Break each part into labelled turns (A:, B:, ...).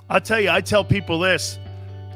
A: I'll tell you, I tell people this.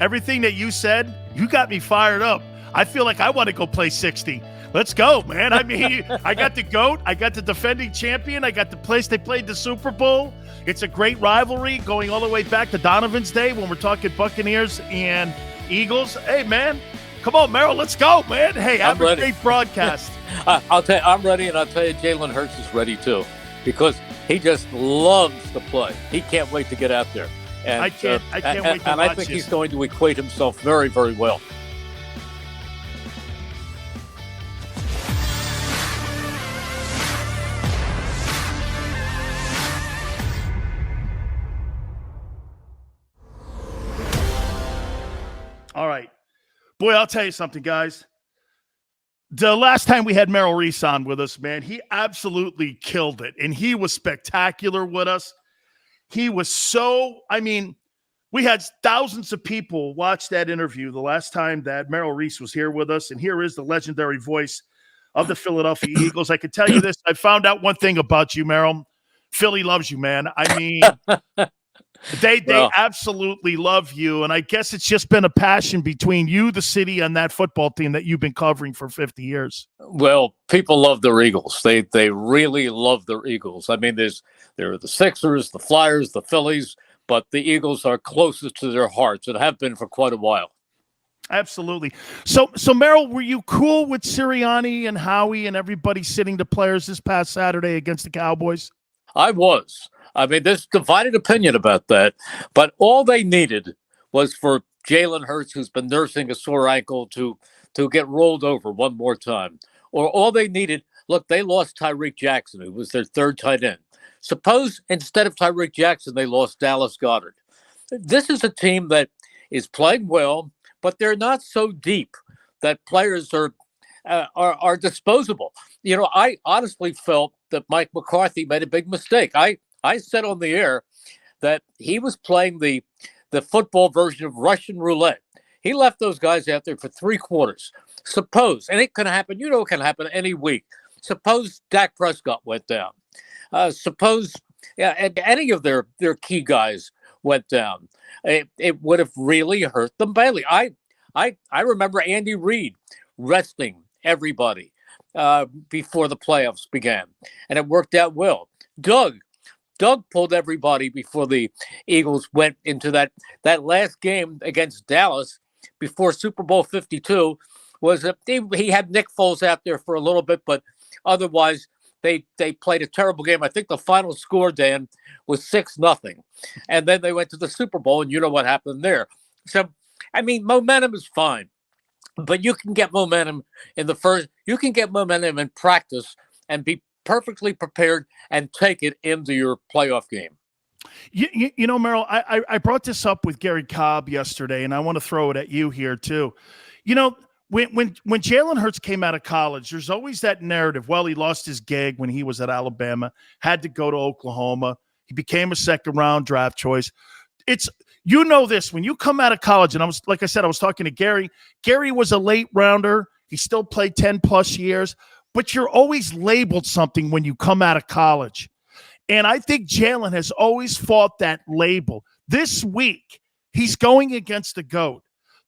A: Everything that you said, you got me fired up. I feel like I want to go play 60. Let's go, man. I mean, I got the GOAT. I got the defending champion. I got the place they played the Super Bowl. It's a great rivalry going all the way back to Donovan's day when we're talking Buccaneers and Eagles. Hey, man, come on, Merrill. Let's go, man. Hey, have a great broadcast.
B: I'll tell you, I'm ready, and I'll tell you, Jalen Hurts is ready too, because he just loves to play. He can't wait to get out there. And
A: I can't wait to watch
B: And I think he's going to equate himself very, very well.
A: All right. Boy, I'll tell you something, guys. The last time we had Merrill Reese on with us, man, he absolutely killed it. And he was spectacular with us. He was we had thousands of people watch that interview the last time that Merrill Reese was here with us. And here is the legendary voice of the Philadelphia Eagles. I can tell you this. I found out one thing about you, Merrill. Philly loves you, man. I mean, they absolutely love you. And I guess it's just been a passion between you, the city, and that football team that you've been covering for 50 years.
B: Well, people love their Eagles. They really love their Eagles. I mean, there are the Sixers, the Flyers, the Phillies, but the Eagles are closest to their hearts and have been for quite a while.
A: Absolutely. So Merrill, were you cool with Sirianni and Howie and everybody sitting the players this past Saturday against the Cowboys?
B: I was. I mean, there's divided opinion about that, but all they needed was for Jalen Hurts, who's been nursing a sore ankle, to get rolled over one more time. Or all they needed, look, they lost Tyreek Jackson, who was their third tight end. Suppose instead of Tyreek Jackson, they lost Dallas Goedert. This is a team that is playing well, but they're not so deep that players are disposable. You know, I honestly felt that Mike McCarthy made a big mistake. I said on the air that he was playing the football version of Russian roulette. He left those guys out there for 3 quarters. Suppose, and it can happen, it can happen any week. Suppose Dak Prescott went down. Suppose any of their key guys went down. It would have really hurt them badly. I remember Andy Reid resting everybody before the playoffs began, and it worked out well. Doug pulled everybody before the Eagles went into that last game against Dallas before Super Bowl 52. He had Nick Foles out there for a little bit, but otherwise they played a terrible game. I think the final score, Dan, was 6-0. And then they went to the Super Bowl, and you know what happened there. So, I mean, momentum is fine, but you can get momentum you can get momentum in practice and be perfectly prepared and take it into your playoff game.
A: You know, Merrill, I brought this up with Gary Cobb yesterday, and I want to throw it at you here too. You know, when Jalen Hurts came out of college, there's always that narrative. Well, he lost his gig when he was at Alabama, had to go to Oklahoma. He became a second-round draft choice. This, when you come out of college, and I was talking to Gary. Gary was a late rounder. He still played 10+ years, but you're always labeled something when you come out of college. And I think Jalen has always fought that label. This week, he's going against the GOAT.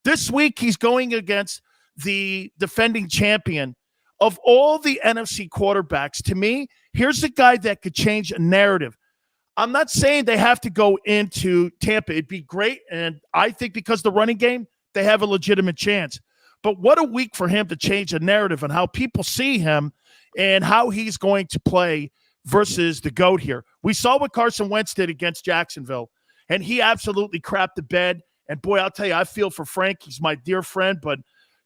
A: This week, he's going against the defending champion. Of all the NFC quarterbacks, to me, here's the guy that could change a narrative. I'm not saying they have to go into Tampa. It'd be great, and I think because the running game, they have a legitimate chance. But what a week for him to change a narrative and how people see him and how he's going to play versus the GOAT here. We saw what Carson Wentz did against Jacksonville, and he absolutely crapped the bed. And, boy, I'll tell you, I feel for Frank. He's my dear friend, but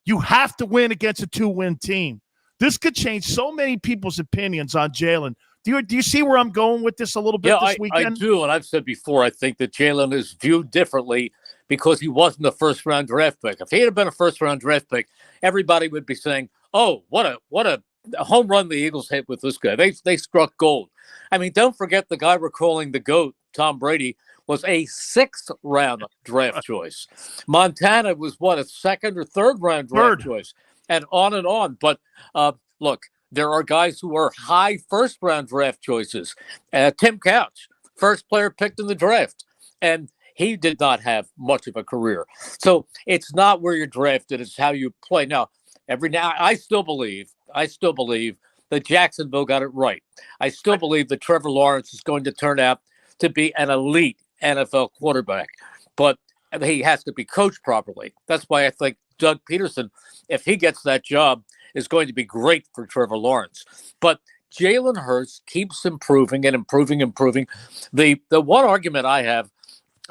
A: you have to win against a 2-win team. This could change so many people's opinions on Jalen. Do you see where I'm going with this a little bit this weekend?
B: I do, and I've said before, I think that Jalen is viewed differently because he wasn't a first-round draft pick. If he had been a first-round draft pick, everybody would be saying, "Oh, what a home run the Eagles hit with this guy. They struck gold." I mean, don't forget the guy we're calling the GOAT, Tom Brady, was a 6th-round draft choice. Montana was, a 2nd or 3rd-round draft choice, and on and on. But look, there are guys who are high first-round draft choices. Tim Couch, first player picked in the draft. And He did not have much of a career. So it's not where you're drafted, it's how you play. Now, I still believe that Jacksonville got it right. I still believe that Trevor Lawrence is going to turn out to be an elite NFL quarterback, but he has to be coached properly. That's why I think Doug Peterson, if he gets that job, is going to be great for Trevor Lawrence. But Jalen Hurts keeps improving and improving. The one argument I have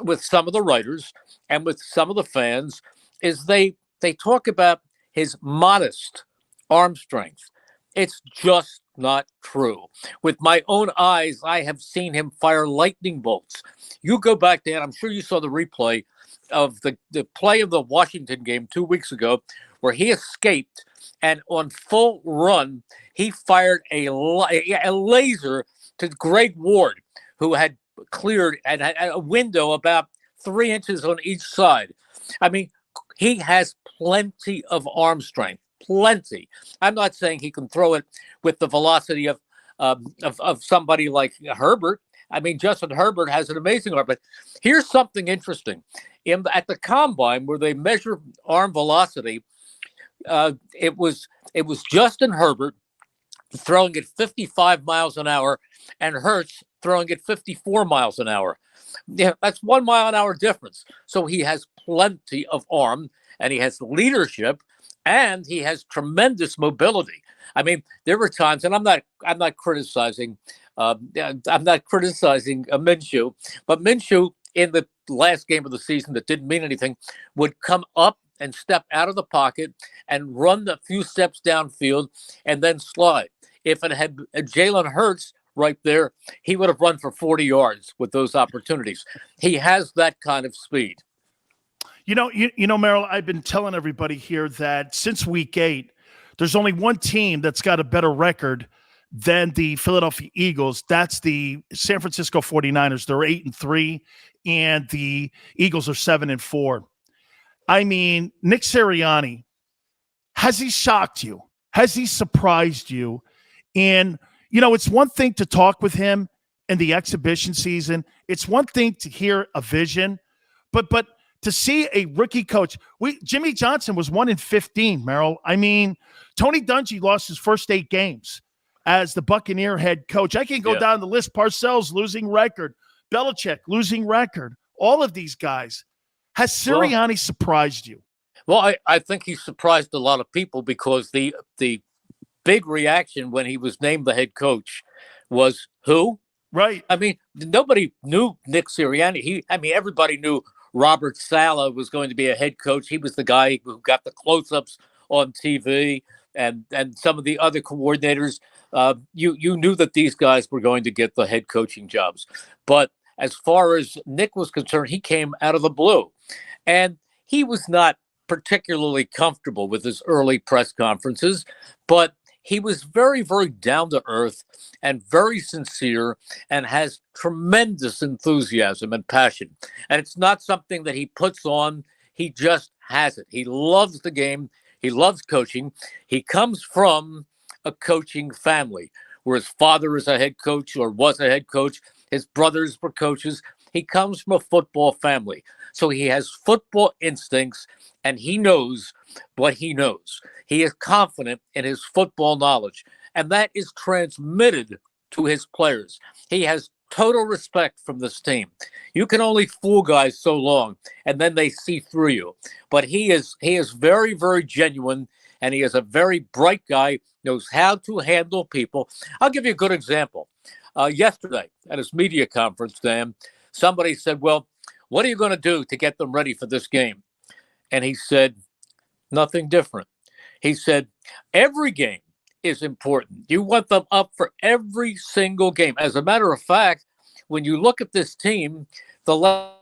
B: with some of the writers and with some of the fans is they talk about his modest arm strength. It's just not true. With my own eyes, I have seen him fire lightning bolts. You go back, Dan, I'm sure you saw the replay of the play of the Washington game 2 weeks ago where he escaped, and on full run, he fired a laser to Greg Ward, who had cleared and had a window about 3 inches on each side. I mean, he has plenty of arm strength, plenty. I'm not saying he can throw it with the velocity of somebody like Herbert. I mean, Justin Herbert has an amazing arm. But here's something interesting. At the combine, where they measure arm velocity, it was Justin Herbert throwing at 55 miles an hour and Hurts throwing at 54 miles an hour. Yeah, that's 1 mile an hour difference. So he has plenty of arm, and he has leadership, and he has tremendous mobility. I mean, there were times, and I'm not criticizing Minshew, but Minshew in the last game of the season that didn't mean anything would come up and step out of the pocket and run a few steps downfield and then slide. If it had Jalen Hurts right there, he would have run for 40 yards with those opportunities. He has that kind of speed.
A: You know, Merrill, I've been telling everybody here that since week 8, there's only one team that's got a better record than the Philadelphia Eagles. That's the San Francisco 49ers. They're 8-3, and the Eagles are 7-4. I mean, Nick Sirianni, has he shocked you? Has he surprised you? And, you know, it's one thing to talk with him in the exhibition season. It's one thing to hear a vision, but to see a rookie coach, Jimmy Johnson was 1-15, Merrill. I mean, Tony Dungy lost his first 8 games as the Buccaneer head coach. I can go down the list. Parcells losing record, Belichick losing record. All of these guys. Has Sirianni surprised you?
B: Well, I think he surprised a lot of people because the big reaction when he was named the head coach was who?
A: Right.
B: I mean, nobody knew Nick Sirianni. Everybody knew Robert Saleh was going to be a head coach. He was the guy who got the close-ups on TV, and some of the other coordinators. You knew that these guys were going to get the head coaching jobs. But as far as Nick was concerned, he came out of the blue. And he was not particularly comfortable with his early press conferences, but he was very, very down to earth and very sincere and has tremendous enthusiasm and passion. And it's not something that he puts on. He just has it. He loves the game. He loves coaching. He comes from a coaching family where his father is a head coach or was a head coach. His brothers were coaches. He comes from a football family. So he has football instincts, and he knows what he knows. He is confident in his football knowledge, and that is transmitted to his players. He has total respect from this team. You can only fool guys so long, and then they see through you. But he is very, very genuine, and he is a very bright guy, knows how to handle people. I'll give you a good example. Yesterday at his media conference, Dan, somebody said, well, what are you going to do to get them ready for this game? And he said, nothing different. He said, every game is important. You want them up for every single game. As a matter of fact, when you look at this team,
A: I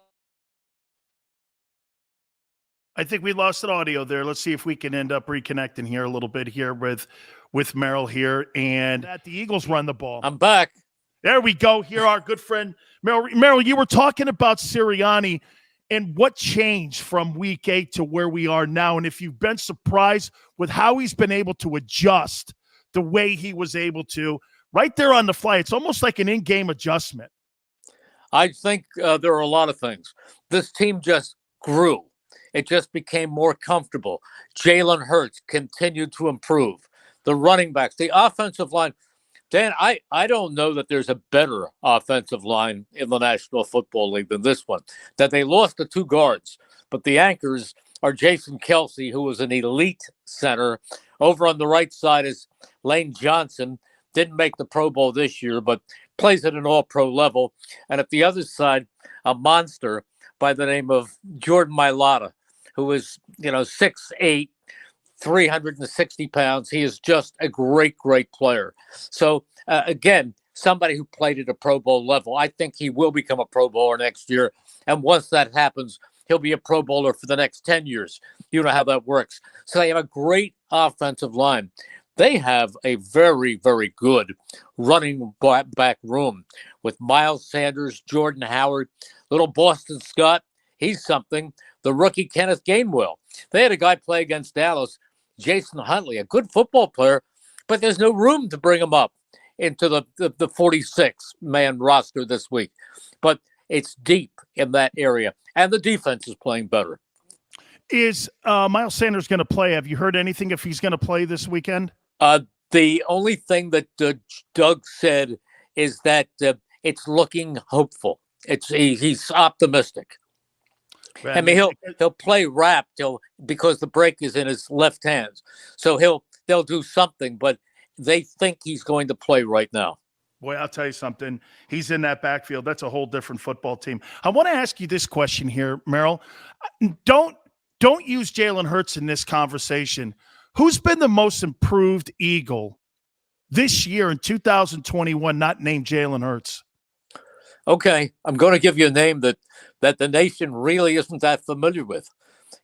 A: think we lost an audio there. Let's see if we can end up reconnecting here a little bit here with Merrill here. And at the Eagles run the ball.
B: I'm back.
A: There we go. Here, our good friend Merrill. Merrill, you were talking about Sirianni and what changed from week 8 to where we are now. And if you've been surprised with how he's been able to adjust the way he was able to right there on the fly, it's almost like an in-game adjustment.
B: I think there are a lot of things. This team just grew. It just became more comfortable. Jalen Hurts continued to improve. The running backs, the offensive line. Dan, I don't know that there's a better offensive line in the National Football League than this one. That they lost the two guards, but the anchors are Jason Kelsey, who was an elite center. Over on the right side is Lane Johnson. Didn't make the Pro Bowl this year, but plays at an all-pro level. And at the other side, a monster by the name of Jordan Mailata, who is, 6'8", 360 pounds. He is just a great, great player. So, again, somebody who played at a Pro Bowl level. I think he will become a Pro Bowler next year. And once that happens, he'll be a Pro Bowler for the next 10 years. You know how that works. So they have a great offensive line. They have a very, very good running back room with Miles Sanders, Jordan Howard, little Boston Scott. He's something. The rookie Kenneth Gainwell. They had a guy play against Dallas, Jason Huntley, a good football player, but there's no room to bring him up into the 46-man roster this week. But it's deep in that area, and the defense is playing better.
A: Is Miles Sanders going to play? Have you heard anything if he's going to play this weekend?
B: The only thing that Doug said is that it's looking hopeful. He's optimistic.
A: Right.
B: I mean, he'll play wrapped because the break is in his left hand, so they'll do something. But they think he's going to play right now.
A: Boy, I'll tell you something. He's in that backfield. That's a whole different football team. I want to ask you this question here, Merrill. Don't use Jalen Hurts in this conversation. Who's been the most improved Eagle this year in 2021, not named Jalen Hurts?
B: Okay, I'm going to give you a name that the nation really isn't that familiar with.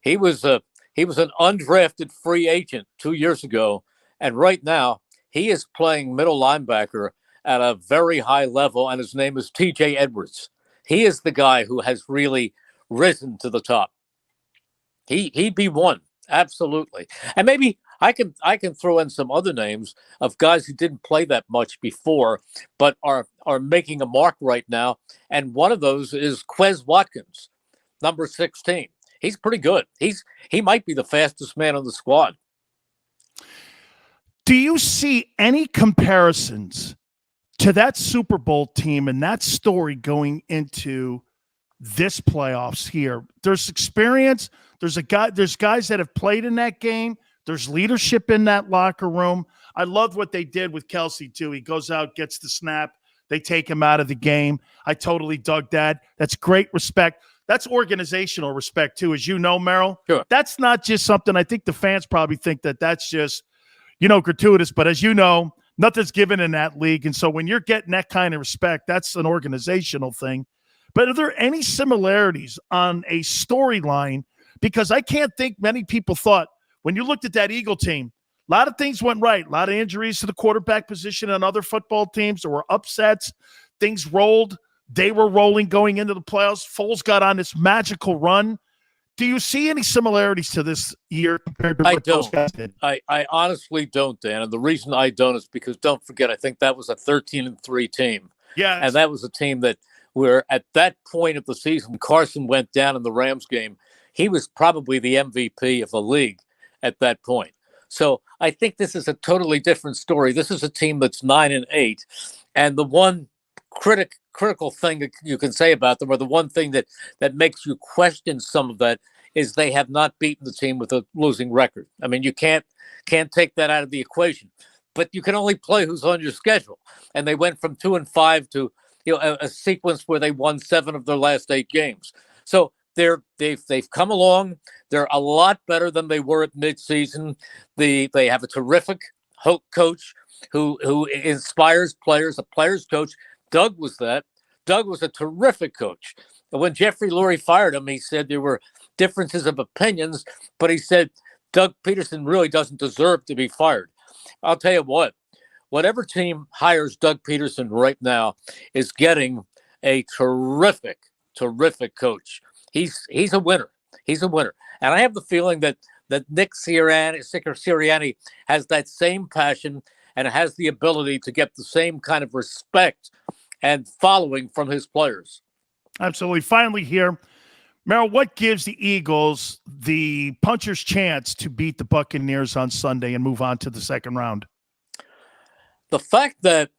B: He was an undrafted free agent 2 years ago, and right now he is playing middle linebacker at a very high level, and his name is T.J. Edwards. He is the guy who has really risen to the top. He'd be one, absolutely. And maybe I can throw in some other names of guys who didn't play that much before, but are making a mark right now. And one of those is Quez Watkins, number 16. He's pretty good. He might be the fastest man on the squad.
A: Do you see any comparisons to that Super Bowl team and that story going into this playoffs here? There's experience. There's guys that have played in that game. There's leadership in that locker room. I love what they did with Kelsey too. He goes out, gets the snap. They take him out of the game. I totally dug that. That's great respect. That's organizational respect too, as you know, Merrill.
B: Sure.
A: That's not just something. I think the fans probably think that that's just, gratuitous. But as you know, nothing's given in that league. And so when you're getting that kind of respect, that's an organizational thing. But are there any similarities on a storyline? Because I can't think many people thought when you looked at that Eagle team, a lot of things went right. A lot of injuries to the quarterback position on other football teams. There were upsets. Things rolled. They were rolling going into the playoffs. Foles got on this magical run. Do you see any similarities to this year compared to what those guys did?
B: I honestly don't, Dan. And the reason I don't is because, don't forget, I think that was a 13-3 team.
A: Yeah.
B: And that was a team that where at that point of the season, Carson went down in the Rams game. He was probably the MVP of the league at that point. So I think this is a totally different story. This is a team that's 9-8. And the one critical thing that you can say about them, or the one thing that makes you question some of that, is they have not beaten the team with a losing record. I mean, you can't take that out of the equation, but you can only play who's on your schedule. And they went from 2-5 to a sequence where they won 7 of their last 8 games. So they've come along. They're a lot better than they were at midseason. They have a terrific coach who inspires players, a players coach. Doug was that. Doug was a terrific coach. And when Jeffrey Lurie fired him, he said there were differences of opinions, but he said Doug Peterson really doesn't deserve to be fired. I'll tell you what, whatever team hires Doug Peterson right now is getting a terrific coach. He's a winner. He's a winner. And I have the feeling that Nick Sirianni has that same passion and has the ability to get the same kind of respect and following from his players.
A: Absolutely. Finally here, Merrill, what gives the Eagles the puncher's chance to beat the Buccaneers on Sunday and move on to the second round?
B: The fact that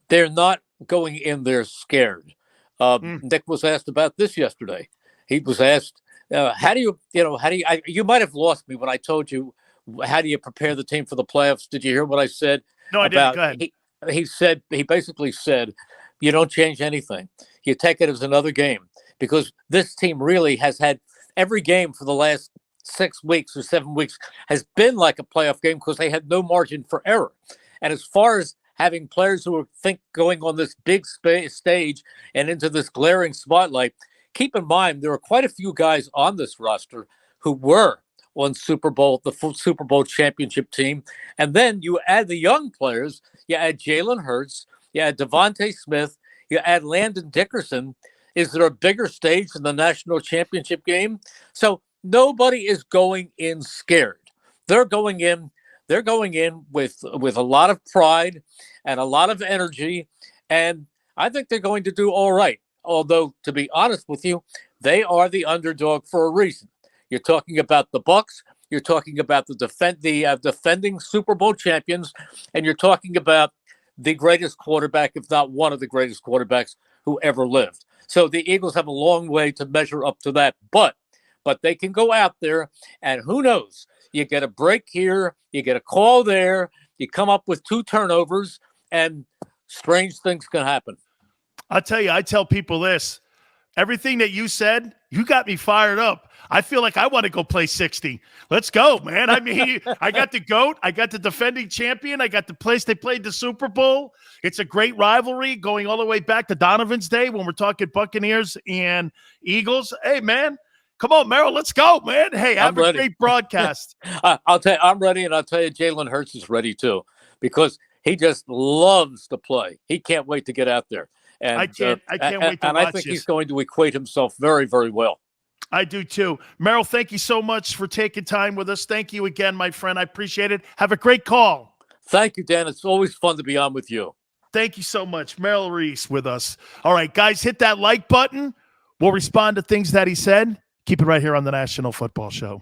B: they're not going in there scared. Nick was asked about this yesterday. He was asked, you might have lost me when I told you, how do you prepare the team for the playoffs? Did you hear what I said?
A: No, I didn't. Go ahead.
B: He basically said, you don't change anything. You take it as another game, because this team really has had every game for the last 6 weeks or 7 weeks has been like a playoff game because they had no margin for error. And as far as having players who think going on this big stage and into this glaring spotlight, keep in mind there are quite a few guys on this roster who were on the Super Bowl championship team. And then you add the young players, you add Jalen Hurts, you add Devontae Smith, you add Landon Dickerson. Is there a bigger stage in the national championship game? So nobody is going in scared. They're going in with a lot of pride and a lot of energy, and I think they're going to do all right. Although, to be honest with you, they are the underdog for a reason. You're talking about the Bucs, you're talking about the defending Super Bowl champions, and you're talking about the greatest quarterback, if not one of the greatest quarterbacks who ever lived. So the Eagles have a long way to measure up to that, but they can go out there, and who knows? You get a break here, you get a call there, you come up with 2 turnovers, and strange things can happen.
A: I'll tell you, I tell people this. Everything that you said, you got me fired up. I feel like I want to go play 60. Let's go, man. I mean, I got the GOAT. I got the defending champion. I got the place they played the Super Bowl. It's a great rivalry going all the way back to Donovan's day when we're talking Buccaneers and Eagles. Hey, man. Come on, Merrill, let's go, man. Hey, have a great broadcast.
B: I'll tell you, I'm ready, and I'll tell you, Jalen Hurts is ready too, because he just loves to play. He can't wait to get out there. And
A: I can't wait to watch
B: And I think he's going to equate himself very, very well.
A: I do too. Merrill, thank you so much for taking time with us. Thank you again, my friend. I appreciate it. Have a great call.
B: Thank you, Dan. It's always fun to be on with you.
A: Thank you so much. Merrill Reese with us. All right, guys, hit that like button. We'll respond to things that he said. Keep it right here on the National Football Show.